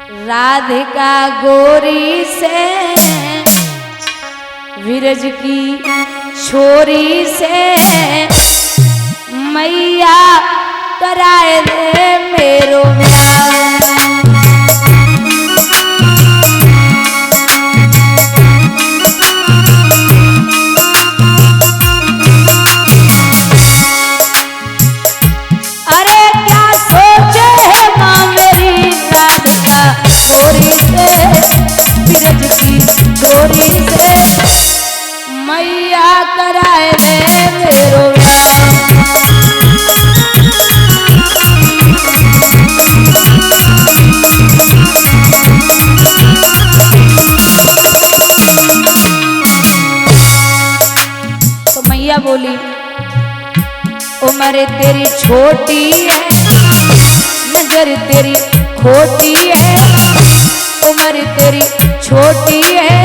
राधिका गोरी से विरज की छोरी से मैया कराए दे मेरो ब्याह। अरे क्या सोचे है माँ मेरी राधिका गोरी से विरज की छोरी से मैया कराए दे मेरो ब्याह। तो मैया बोली उम्र तेरी छोटी है, नजर तेरी खोटी है। उम्र तेरी छोटी है,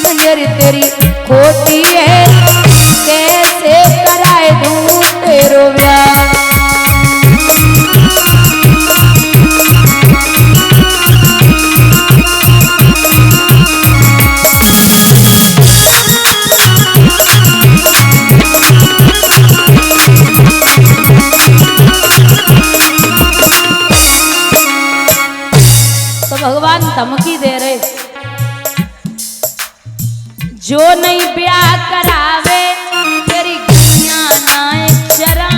नजर तेरी खोटी है। कैसे कराए दूं तेरो ब्याह। भगवान धमकी दे रहे, जो नहीं ब्याह करावे तेरी गैया नाए चरा।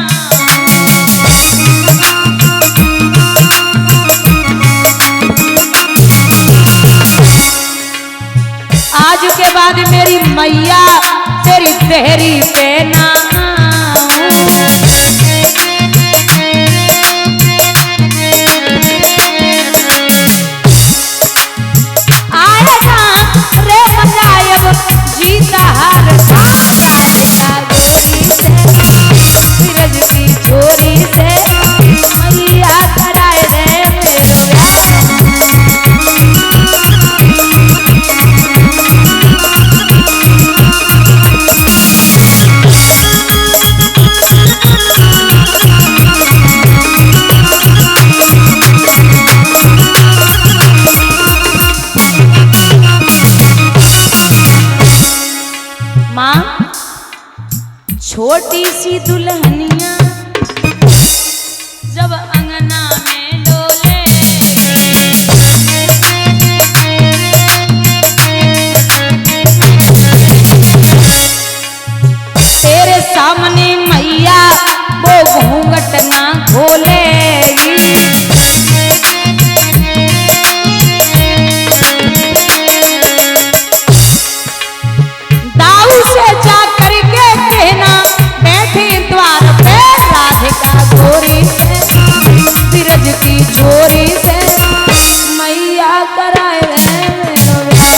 आज के बाद मेरी मैया तेरी देहरी पे ना जीता हार राधिका गोरी से विरज की छोरी से मैया कराए दे मेरो ब्याह। माँ छोटी सी दुल्हनिया जब अंगना में डोले, तेरे सामने मैया वो घूंघट ना खोलेगी। दाऊ से जा करके कहना बैठी द्वार पे राधिका गोरी से विरज की छोरी से मैया कराए रहे मेरो ब्याह।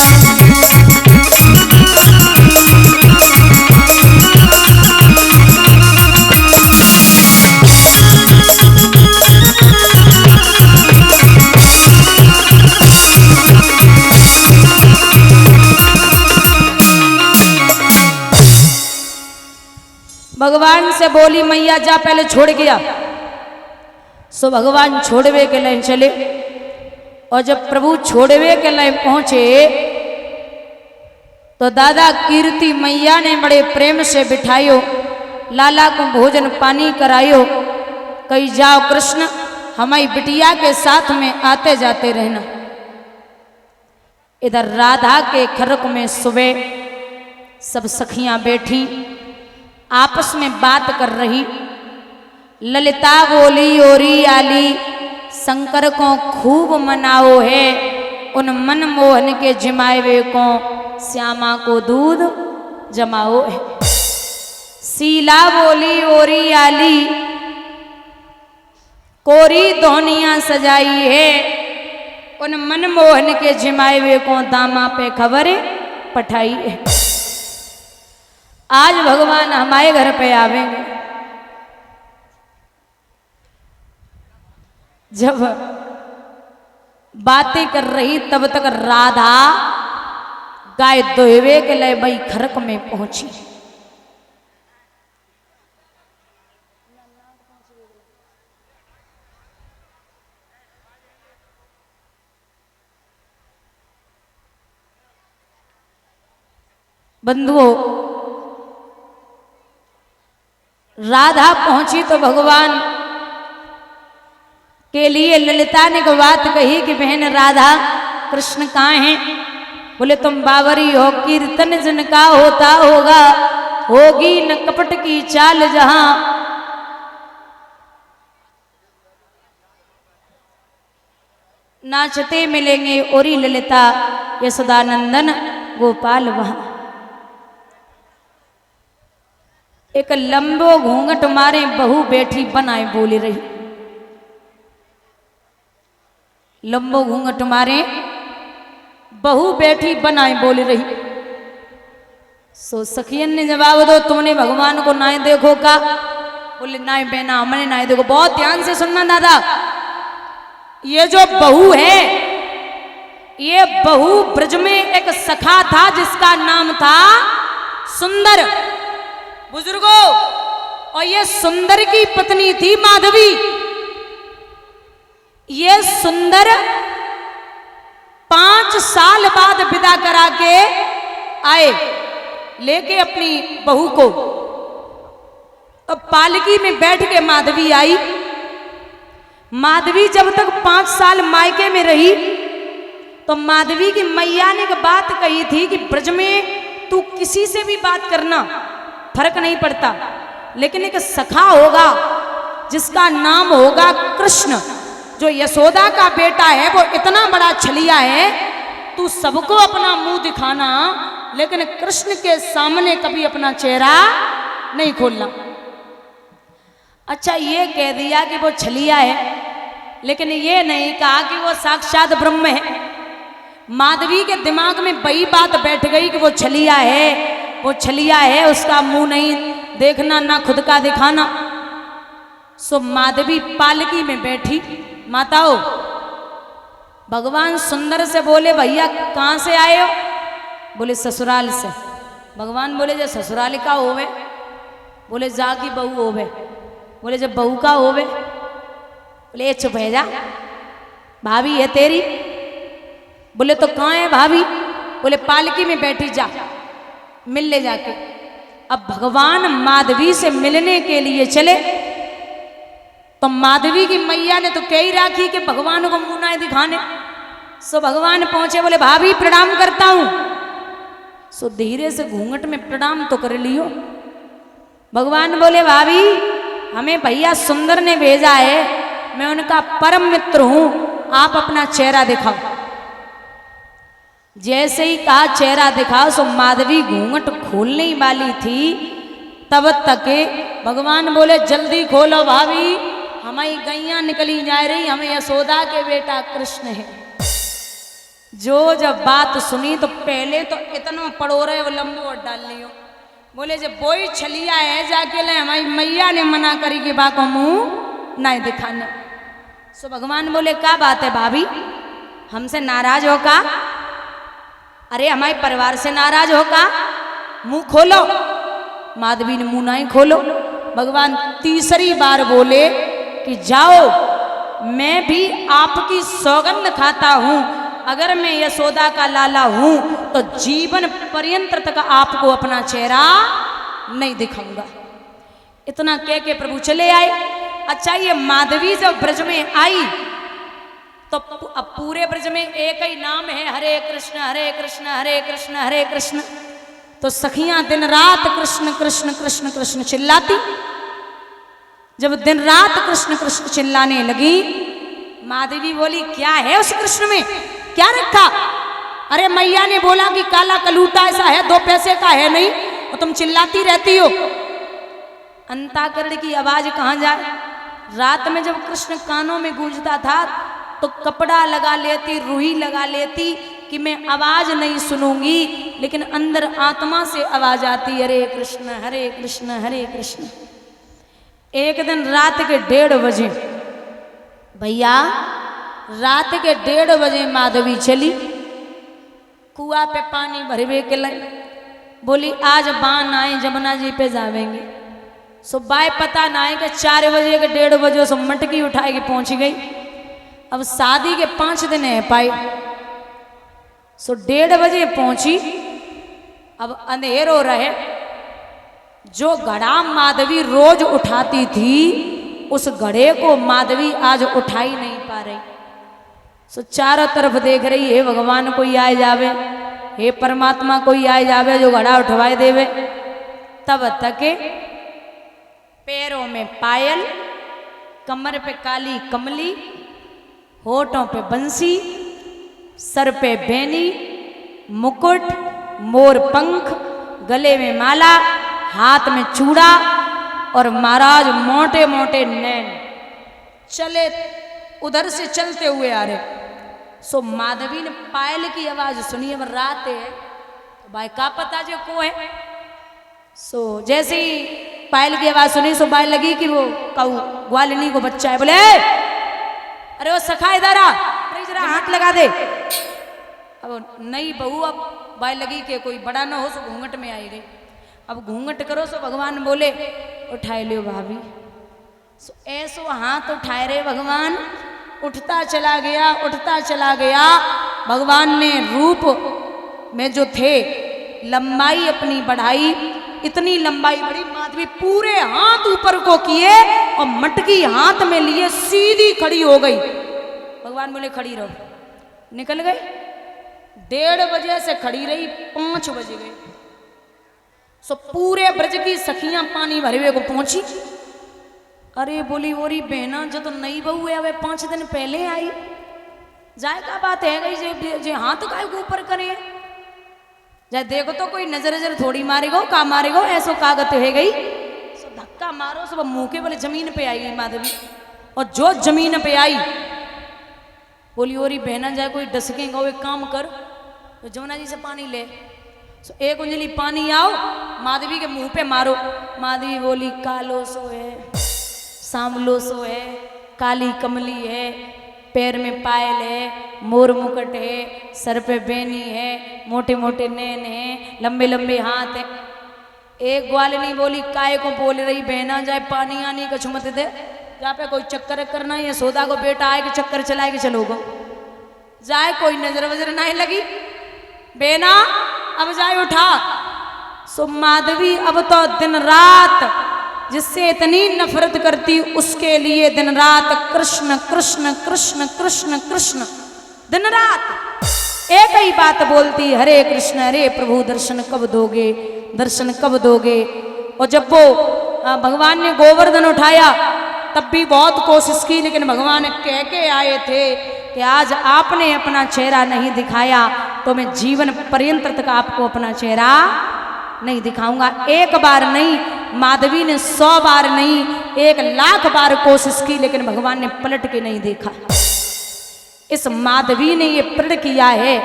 भगवान से बोली मैया जा पहले छोड़ गया। सो भगवान छोड़वे के लाइन चले और जब प्रभु छोड़वे के लाइन पहुंचे तो दादा कीर्ति मैया ने बड़े प्रेम से बिठायो, लाला को भोजन पानी करायो। कही जाओ कृष्ण हमारी बिटिया के साथ में आते जाते रहना। इधर राधा के खरक में सुबह सब सखियां बैठी आपस में बात कर रही। ललिता बोली ओरी आली शंकर को खूब मनाओ है, उन मन मोहन के जिमावे को श्यामा को दूध जमाओ है। शीला बोली ओरी आली कोरी धोनिया सजाई है, उन मन मोहन के जिमावे को दामा पे खबर पठाई है। आज भगवान हमारे घर पे आवेंगे। जब बातें कर रही तब तक राधा गाय दोहवे के लिए भाई खरक में पहुंची। बंधुओं, राधा पहुंची तो भगवान के लिए ललिता ने को बात कही कि बहन राधा कृष्ण कहाँ हैं? बोले तुम बावरी हो, कीर्तन जिनका होता होगा, होगी न कपट की चाल जहां। नाचते मिलेंगे ओरी ललिता, यशोदानंदन गोपाल वहां। एक लंबो घूंघट मारे बहू बैठी बनाए बोली रही। लंबो घूंघट मारे बहू बैठी बनाए बोली रही। सो सखियन ने जवाब दो, तुमने भगवान को नाय देखो का? बोले नाय बहना, हमने नाय देखो। बहुत ध्यान से सुनना दादा, ये जो बहू है, ये बहू ब्रज में एक सखा था जिसका नाम था सुंदर। बुजुर्गों, और ये सुंदर की पत्नी थी माधवी। ये सुंदर 5 साल बाद विदा करा के आए लेके अपनी बहू को। तो पालकी में बैठ के माधवी आई। माधवी जब तक 5 साल मायके में रही तो माधवी की मैया ने एक बात कही थी कि ब्रज में तू किसी से भी बात करना, फर्क नहीं पड़ता, लेकिन एक सखा होगा जिसका नाम होगा कृष्ण, जो यशोदा का बेटा है, वो इतना बड़ा छलिया है, तू सबको अपना मुंह दिखाना, लेकिन कृष्ण के सामने कभी अपना चेहरा नहीं खोलना। अच्छा, ये कह दिया कि वो छलिया है, लेकिन ये नहीं कहा कि वो साक्षात ब्रह्म है। माधवी के दिमाग में वही बात बैठ गई कि वो छलिया है, वो छलिया है, उसका मुंह नहीं देखना, ना खुद का दिखाना। सो माधवी पालकी में बैठी। माताओं, भगवान सुंदर से बोले भैया कहाँ से आए हो? बोले ससुराल से। भगवान बोले जब ससुराल का होवे? बोले जा की बहू होवे। बोले जब बहू का होवे? बोले चुप है जा, भाभी है तेरी। बोले तो कहाँ है भाभी? बोले पालकी में बैठी, जा मिल ले जाके। अब भगवान माधवी से मिलने के लिए चले तो माधवी की मैया ने तो कह ही राखी कि भगवान को मुंह ना दिखाने। सो भगवान पहुंचे, बोले भाभी प्रणाम करता हूं। सो धीरे से घूंघट में प्रणाम तो कर लियो। भगवान बोले भाभी हमें भैया सुंदर ने भेजा है, मैं उनका परम मित्र हूं, आप अपना चेहरा दिखाओ। जैसे ही कहा चेहरा दिखाओ, सो माधवी घूंघट खोलने ही वाली थी, तब तक भगवान बोले जल्दी खोलो भाभी, हमारी गैया निकली जा रही, हमें यशोदा के बेटा कृष्ण है। जो जब बात सुनी तो पहले तो इतना पड़ो रहे वो लंबो डाल लियो। बोले जब बोई छलिया है जाके ले, हमारी मैया ने मना करी कि बा को मुंह नहीं दिखाने। सो भगवान बोले क्या बात है भाभी, हमसे नाराज हो का? अरे हमारे परिवार से नाराज हो का? मुंह खोलो। माधवी ने मुंह नहीं खोलो। भगवान तीसरी बार बोले कि जाओ, मैं भी आपकी सौगंध खाता हूं, अगर मैं यशोदा का लाला हूं तो जीवन पर्यंत तक आपको अपना चेहरा नहीं दिखाऊंगा। इतना कह के प्रभु चले आए। अच्छा, ये माधवी जब ब्रज में आई तो अब पूरे ब्रज में एक ही नाम है, हरे कृष्ण हरे कृष्ण हरे कृष्ण हरे कृष्ण। तो सखियां दिन रात कृष्ण कृष्ण कृष्ण कृष्ण चिल्लाती। जब दिन रात कृष्ण कृष्ण चिल्लाने लगी, माधवी बोली क्या है उस कृष्ण में, क्या रखा? अरे मैया ने बोला कि काला कलूटा ऐसा है, 2 पैसे का है नहीं, और तुम चिल्लाती रहती हो। अंताकरण की आवाज कहाँ जाए? रात में जब कृष्ण कानों में गूंजता था तो कपड़ा लगा लेती, रूही लगा लेती कि मैं आवाज नहीं सुनूंगी, लेकिन अंदर आत्मा से आवाज आती हरे कृष्ण हरे कृष्ण हरे कृष्ण। एक दिन रात के 1:30 बजे, भैया रात के 1:30 बजे माधवी चली, कुआ पे पानी भरवे के लाई। बोली आज बान आए जमुना जी पे जावेंगे। सुबह पता ना है कि 4 बजे के 1:30 बजे सब मटकी उठाए के पहुंच गई। अब शादी के 5 दिन है पाई। सो 1:30 बजे पहुंची अब अंधेरो रहे, जो घड़ा माधवी रोज उठाती थी उस घड़े को माधवी आज उठा ही नहीं पा रही। सो चारों तरफ देख रही, हे भगवान कोई आए जावे, हे परमात्मा कोई आए जावे जो घड़ा उठवाए देवे। तब तक पैरों में पायल, कमर पे काली कमली, होठों पे बंसी, सर पे बेनी, मुकुट, मोर पंख, गले में माला, हाथ में चूड़ा और महाराज मोटे मोटे नैन चले, उधर से चलते हुए आ रहे। सो माधवी ने पायल की आवाज सुनी, अब रात है तो भाई का पता जो को है। सो जैसे ही पायल की आवाज सुनी सो बाय लगी कि वो कऊ ग्वालिनी को बच्चा है। बोले अरे वो सखा इधर आ, जरा हाथ लगा दे। अब नई बहू अब बाय लगी कि कोई बड़ा ना हो, सो घूंघट में आई गई। अब घूंघट करो सो भगवान बोले उठाए लियो भाभी। सो ऐसो हाथ उठाए रहे भगवान, उठता चला गया, उठता चला गया। भगवान ने रूप में जो थे लंबाई अपनी बढ़ाई, इतनी लंबाई बढ़ी माधवी पूरे हाथ ऊपर को किए और मटकी हाथ में लिए सीधी खड़ी हो गई। भगवान बोले खड़ी रहो, निकल गई। 1:30 बजे से खड़ी रही, 5 बज गए। सो पूरे ब्रज की सखियां पानी भरे हुए को पहुंची। अरे बोली ओरी बहना जो तो नई बहू है, वे 5 दिन पहले आई, जाए का बात है गई जे हाथ का ऊपर करे जाए, देखो तो कोई नजर नजर थोड़ी मारेगो, का मारेगो, ऐसो कागत है गई। सो धक्का मारो, सब मुंह के बोले जमीन पे आई गई माधवी। और जो जमीन पे आई बोली ओरी बहना जाए कोई डसकेगा, एक काम कर तो जमुना जी से पानी ले। सो 1 उंजली पानी आओ, माधवी के मुंह पे मारो। माधवी बोली कालो सो है, सांवलो सो है, काली कमली है, पैर में पायल है, मोर मुकुट है, सर पे बेनी है, मोटे मोटे नैन है, लंबे लंबे हाथ है। एक ग्वालिनी बोली काय को बोल रही बहना जाए पानी आनी का छुमत दे, जहाँ पे कोई चक्कर करना है सोदा को बेटा आए कि चक्कर चलाए कि चलो गो जाए, कोई नजर वजर नहीं लगी बेना अब जाए उठा। सो माधवी अब तो दिन रात जिससे इतनी नफरत करती उसके लिए दिन रात कृष्ण कृष्ण कृष्ण कृष्ण कृष्ण, दिन रात एक ही बात बोलती, हरे कृष्ण हरे प्रभु दर्शन कब दोगे, दर्शन कब दोगे। और जब वो भगवान ने गोवर्धन उठाया तब भी बहुत कोशिश की, लेकिन भगवान कह के आए थे कि आज आपने अपना चेहरा नहीं दिखाया तो मैं जीवन पर्यंत तक आपको अपना चेहरा नहीं दिखाऊंगा। एक बार नहीं, माधवी ने 100 बार नहीं, 1,00,000 बार कोशिश की, लेकिन भगवान ने पलट के नहीं देखा। इस माधवी ने ये प्रण किया है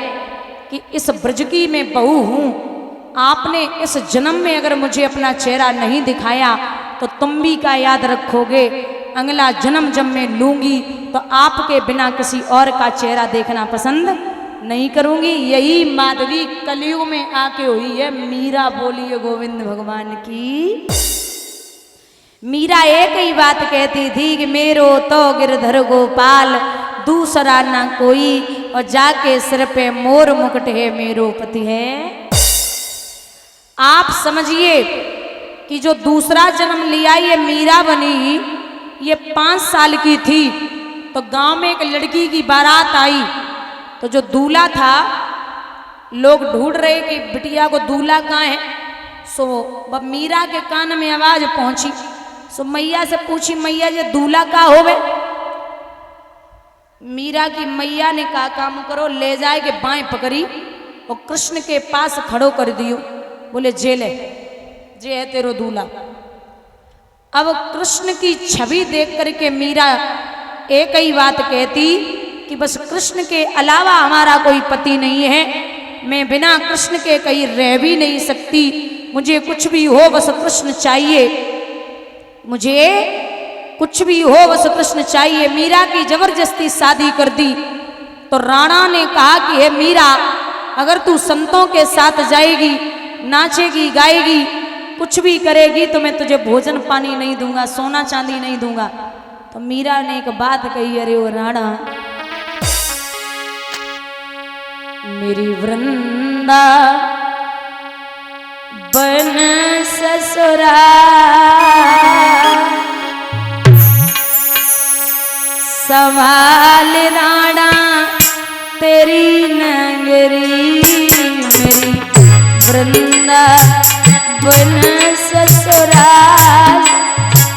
कि इस ब्रज की मैं बहू हूं, आपने इस जन्म में अगर मुझे अपना चेहरा नहीं दिखाया तो तुम भी का याद रखोगे, अगला जन्म जब मैं लूंगी तो आपके बिना किसी और का चेहरा देखना पसंद नहीं करूंगी। यही माधवी कलयुग में आके हुई है। मीरा बोलिए गोविंद भगवान की। मीरा एक ही बात कहती थी कि मेरो तो गिरधर गोपाल दूसरा ना कोई, और जाके सिर पे मोर मुकुट है मेरो पति है। आप समझिए कि जो दूसरा जन्म लिया ये मीरा बनी, ये 5 साल की थी तो गांव में एक लड़की की बारात आई, तो जो दूल्हा था लोग ढूंढ रहे कि बिटिया को दूल्हा कहाँ है। सो वह मीरा के कान में आवाज पहुंची। सो मैया से पूछी, मैया ये दूल्हा का होवे। मीरा की मैया ने कहा काम करो, ले जाए के बाएं पकड़ी और कृष्ण के पास खड़ो कर दियो। बोले जेल है, जे है तेरो दूल्हा। अब कृष्ण की छवि देख करके मीरा एक ही बात कहती कि बस कृष्ण के अलावा हमारा कोई पति नहीं है, मैं बिना कृष्ण के कहीं रह भी नहीं सकती, मुझे कुछ भी हो बस कृष्ण चाहिए, मुझे कुछ भी हो बस कृष्ण चाहिए। मीरा की जबरदस्ती शादी कर दी तो राणा ने कहा कि हे मीरा, अगर तू संतों के साथ जाएगी, नाचेगी गाएगी, कुछ भी करेगी तो मैं तुझे भोजन पानी नहीं दूंगा, सोना चांदी नहीं दूंगा। तो मीरा ने एक बात कही, अरे वो राणा, मेरी वृंदा बन ससुरा संभाल राणा तेरी नगरी मेरी वृंदावन ससुराल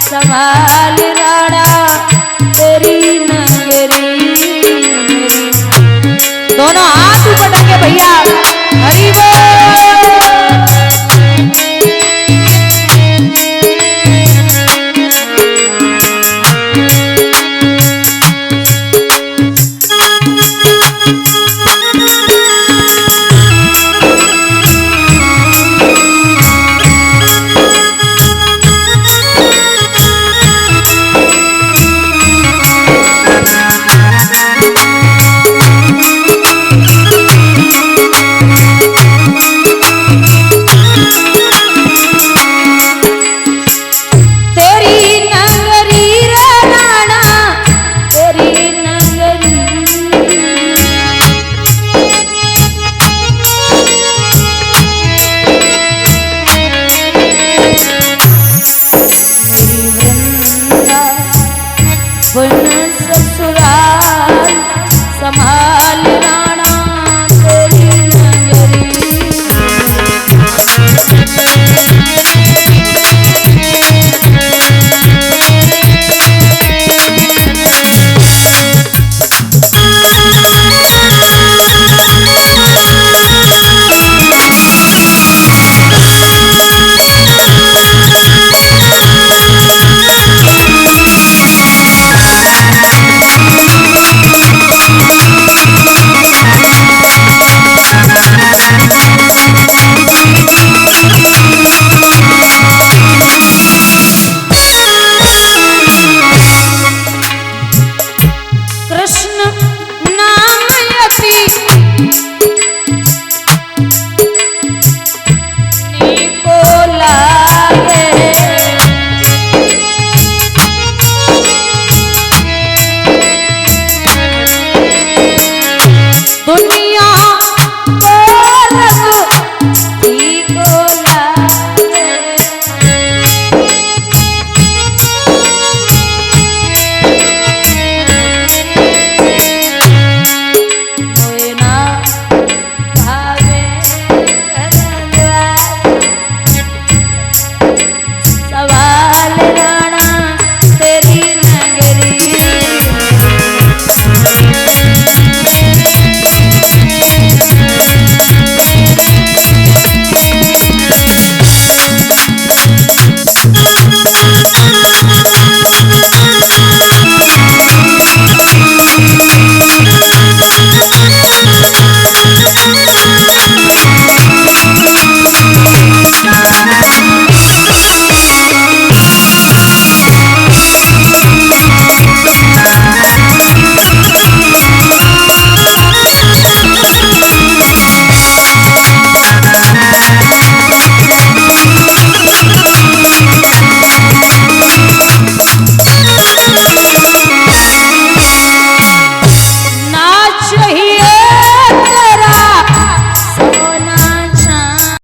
संभाल राणा तेरी नगरी मेरी। दोनों हाथ ऊपर करके भैया